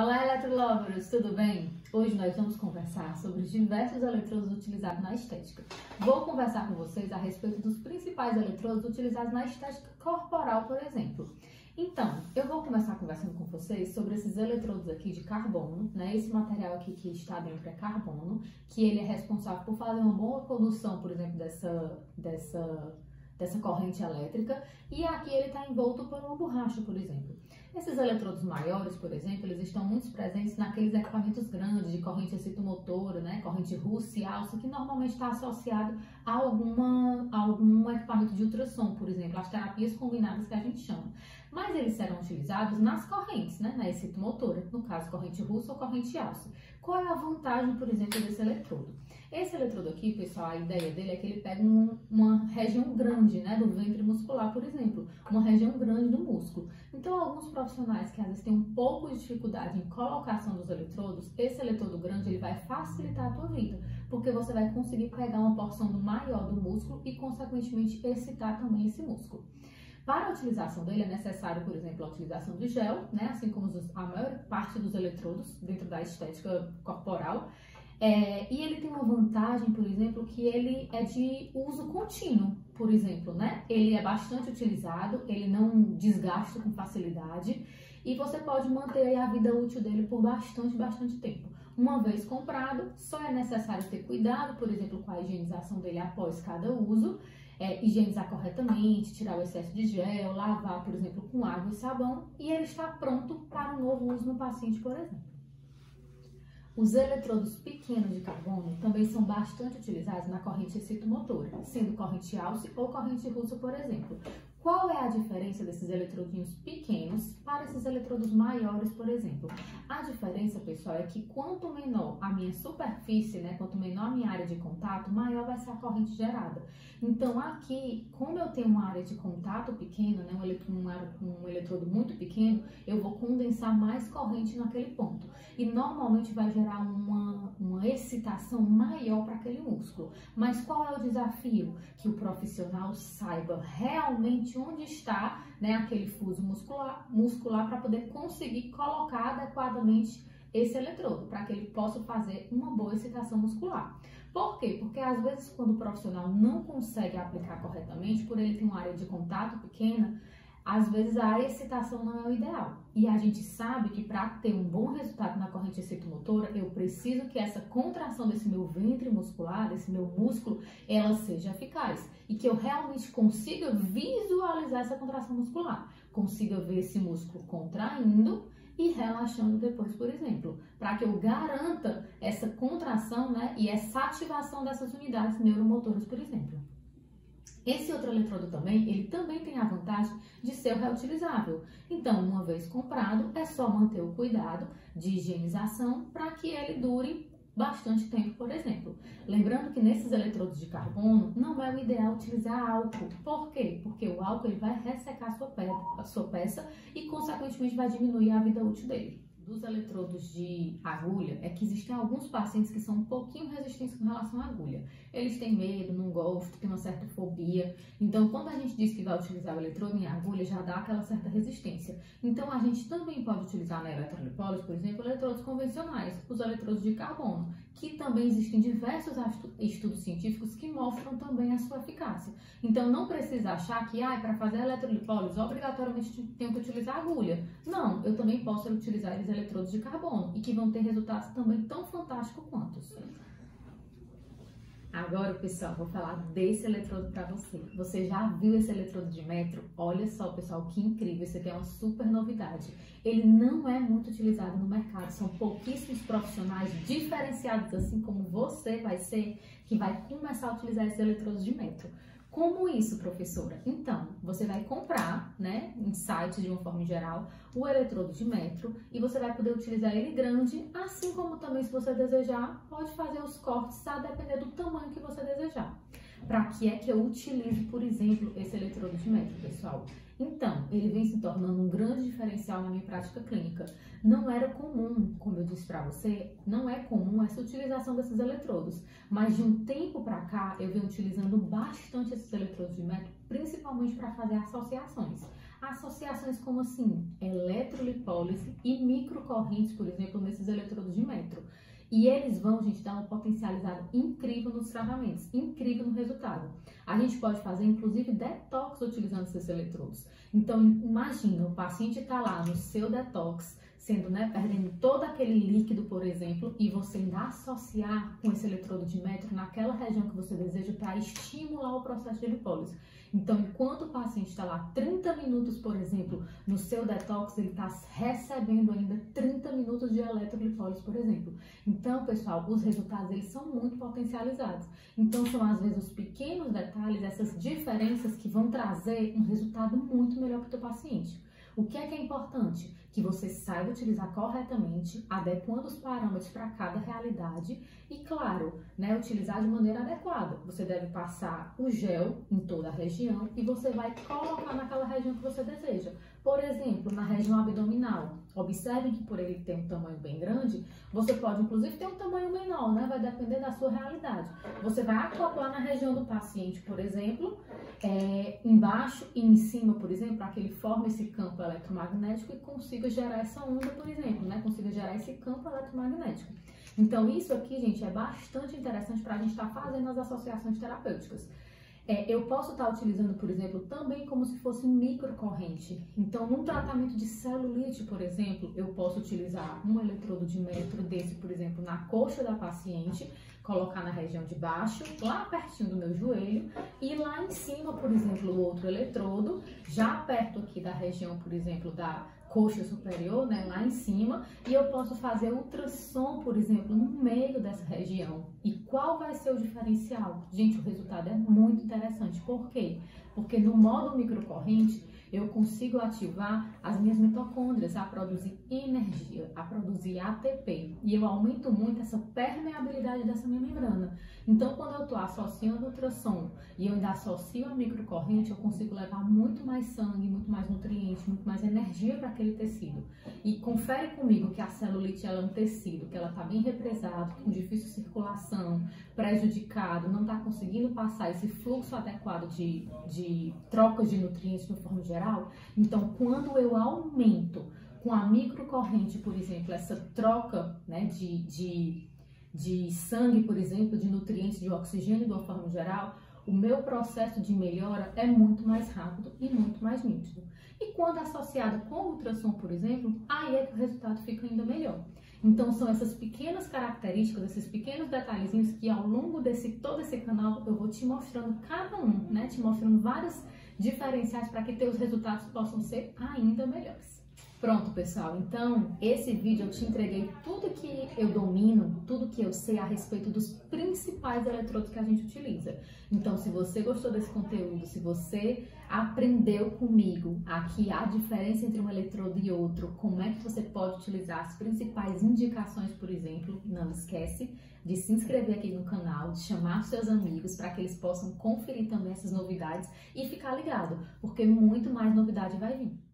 Olá, Eletrolovers, tudo bem? Hoje nós vamos conversar sobre os diversos eletrodos utilizados na estética. Vou conversar com vocês a respeito dos principais eletrodos utilizados na estética corporal, por exemplo. Então, eu vou começar conversando com vocês sobre esses eletrodos aqui de carbono, né? Esse material aqui que está dentro é carbono, que ele é responsável por fazer uma boa condução, por exemplo, dessa corrente elétrica, e aqui ele está envolto por uma borracha, por exemplo. Esses eletrodos maiores, por exemplo, eles estão muito presentes naqueles equipamentos grandes de corrente excitomotora, né, corrente russa e alça, que normalmente está associado a algum equipamento de ultrassom, por exemplo, as terapias combinadas que a gente chama. Mas eles serão utilizados nas correntes, né, na excitomotora, no caso corrente russa ou corrente alça. Qual é a vantagem, por exemplo, desse eletrodo? Esse eletrodo aqui, pessoal, a ideia dele é que ele pega uma região grande, né, do ventre muscular, por exemplo, uma região grande do músculo. Então, alguns profissionais que às vezes têm um pouco de dificuldade em colocação dos eletrodos, esse eletrodo grande ele vai facilitar a tua vida, porque você vai conseguir pegar uma porção maior do músculo e, consequentemente, excitar também esse músculo. Para a utilização dele é necessário, por exemplo, a utilização de gel, né, assim como a maior parte dos eletrodos dentro da estética corporal. E ele tem uma vantagem, por exemplo, que ele é de uso contínuo, por exemplo, né? Ele é bastante utilizado, ele não desgasta com facilidade e você pode manter aí a vida útil dele por bastante tempo. Uma vez comprado, só é necessário ter cuidado, por exemplo, com a higienização dele após cada uso, higienizar corretamente, tirar o excesso de gel, lavar, por exemplo, com água e sabão, e ele está pronto para um novo uso no paciente, por exemplo. Os eletrodos pequenos de carbono também são bastante utilizados na corrente excitomotora, sendo corrente alça ou corrente russa, por exemplo. Qual é a diferença desses eletrodinhos pequenos para esses eletrodos maiores, por exemplo? A diferença, pessoal, é que quanto menor a minha superfície, né, quanto menor a minha área de contato, maior vai ser a corrente gerada. Então, aqui, como eu tenho uma área de contato pequena, né, um eletrodo muito pequeno, eu vou condensar mais corrente naquele ponto. E normalmente vai gerar uma excitação maior para aquele músculo. Mas qual é o desafio? Que o profissional saiba realmente onde está, né, aquele fuso muscular para poder conseguir colocar adequadamente esse eletrodo, para que ele possa fazer uma boa excitação muscular. Por quê? Porque às vezes quando o profissional não consegue aplicar corretamente, por ele ter uma área de contato pequena, às vezes a excitação não é o ideal. E a gente sabe que para ter um bom resultado na corrente excitomotora, eu preciso que essa contração desse meu ventre muscular, desse meu músculo, ela seja eficaz. E que eu realmente consiga visualizar essa contração muscular. Consiga ver esse músculo contraindo e relaxando depois, por exemplo. Para que eu garanta essa contração, né, e essa ativação dessas unidades neuromotoras, por exemplo. Esse outro eletrodo também, ele também tem a vantagem de ser reutilizável. Então, uma vez comprado, é só manter o cuidado de higienização para que ele dure bastante tempo, por exemplo. Lembrando que nesses eletrodos de carbono, não é o ideal utilizar álcool. Por quê? Porque o álcool ele vai ressecar a sua peça e, consequentemente, vai diminuir a vida útil dele. Dos eletrodos de agulha é que existem alguns pacientes que são um pouquinho resistentes com relação à agulha. Eles têm medo, não gostam, têm uma certa fobia. Então, quando a gente diz que vai utilizar o eletrodo em agulha, já dá aquela certa resistência. Então, a gente também pode utilizar na eletrolipólise, por exemplo, eletrodos convencionais, os eletrodos de carbono, que também existem diversos estudos científicos que mostram também a sua eficácia. Então, não precisa achar que, para fazer a eletrolipólise, obrigatoriamente tenho que utilizar agulha. Não, eu também posso utilizar eles eletrodos de carbono e que vão ter resultados também tão fantásticos quanto. Agora, pessoal, vou falar desse eletrodo para você. Você já viu esse eletrodo de metro? Olha só, pessoal, que incrível. Isso aqui é uma super novidade. Ele não é muito utilizado no mercado. São pouquíssimos profissionais diferenciados, assim como você vai ser, que vai começar a utilizar esse eletrodo de metro. Como isso, professora? Então, você vai comprar, né, em sites de uma forma geral, o eletrodo de metro e você vai poder utilizar ele grande, assim como também, se você desejar, pode fazer os cortes a depender do tamanho que você desejar. Para que é que eu utilizo, por exemplo, esse eletrodo de metro, pessoal? Então, ele vem se tornando um grande diferencial na minha prática clínica. Não era comum, como eu disse para você, não é comum essa utilização desses eletrodos, mas de um tempo para cá eu venho utilizando bastante esses eletrodos de metro, principalmente para fazer associações. Associações como assim, eletrolipólise e microcorrentes, por exemplo, nesses eletrodos de metro. E eles vão, gente, dar uma potencializada incrível nos tratamentos, incrível no resultado. A gente pode fazer, inclusive, detox utilizando esses eletrodos. Então, imagina, o paciente está lá no seu detox, sendo, perdendo todo aquele líquido, por exemplo, e você ainda associar com esse eletrodo de metro naquela região que você deseja para estimular o processo de lipólise. Então, enquanto o paciente está lá 30 minutos, por exemplo, no seu detox, ele está recebendo ainda 30 minutos de eletrolipólise, por exemplo. Então, pessoal, os resultados, eles são muito potencializados. Então, são às vezes os pequenos detalhes, essas diferenças que vão trazer um resultado muito melhor para o teu paciente. O que é importante? Que você saiba utilizar corretamente, adequando os parâmetros para cada realidade e, claro, utilizar de maneira adequada. Você deve passar o gel em toda a região e você vai colocar naquela região que você deseja. Por exemplo, na região abdominal. Observem que por ele ter um tamanho bem grande, você pode inclusive ter um tamanho menor, vai depender da sua realidade. Você vai acoplar na região do paciente, por exemplo, embaixo e em cima, por exemplo, para que ele forme esse campo eletromagnético e consiga gerar essa onda, por exemplo, consiga gerar esse campo eletromagnético. Então, isso aqui, gente, é bastante interessante para a gente estar fazendo as associações terapêuticas. Eu posso estar utilizando, por exemplo, também como se fosse microcorrente. Então, num tratamento de celulite, por exemplo, eu posso utilizar um eletrodo de metro desse, por exemplo, na coxa da paciente, colocar na região de baixo, lá pertinho do meu joelho, e lá em cima, por exemplo, o outro eletrodo, já perto aqui da região, por exemplo, da coxa superior, lá em cima, e eu posso fazer ultrassom, por exemplo, no meio dessa região. E qual vai ser o diferencial? Gente, o resultado é muito interessante. Por quê? Porque no modo microcorrente, eu consigo ativar as minhas mitocôndrias a produzir energia, a produzir ATP. E eu aumento muito essa permeabilidade dessa minha membrana. Então, quando eu estou associando o ultrassom e eu ainda associo a microcorrente, eu consigo levar muito mais sangue, muito mais nutrientes, muito mais energia para aquele tecido. E confere comigo que a celulite ela é um tecido, que ela está bem represado, com difícil circulação, prejudicado, não está conseguindo passar esse fluxo adequado de trocas de nutrientes de forma geral. Então, quando eu aumento com a microcorrente, por exemplo, essa troca de sangue, por exemplo, de nutrientes, de oxigênio de uma forma geral, o meu processo de melhora é muito mais rápido e muito mais nítido. E quando associado com o ultrassom, por exemplo, aí é que o resultado fica ainda melhor. Então, são essas pequenas características, esses pequenos detalhezinhos que ao longo todo esse canal eu vou te mostrando cada um, te mostrando vários diferenciais para que teus resultados possam ser ainda melhores. Pronto, pessoal, então esse vídeo eu te entreguei tudo que eu domino, tudo que eu sei a respeito dos principais eletrodos que a gente utiliza. Então, se você gostou desse conteúdo, se você aprendeu comigo aqui a diferença entre um eletrodo e outro, como é que você pode utilizar as principais indicações, por exemplo, não esquece de se inscrever aqui no canal, de chamar seus amigos para que eles possam conferir também essas novidades e ficar ligado, porque muito mais novidade vai vir.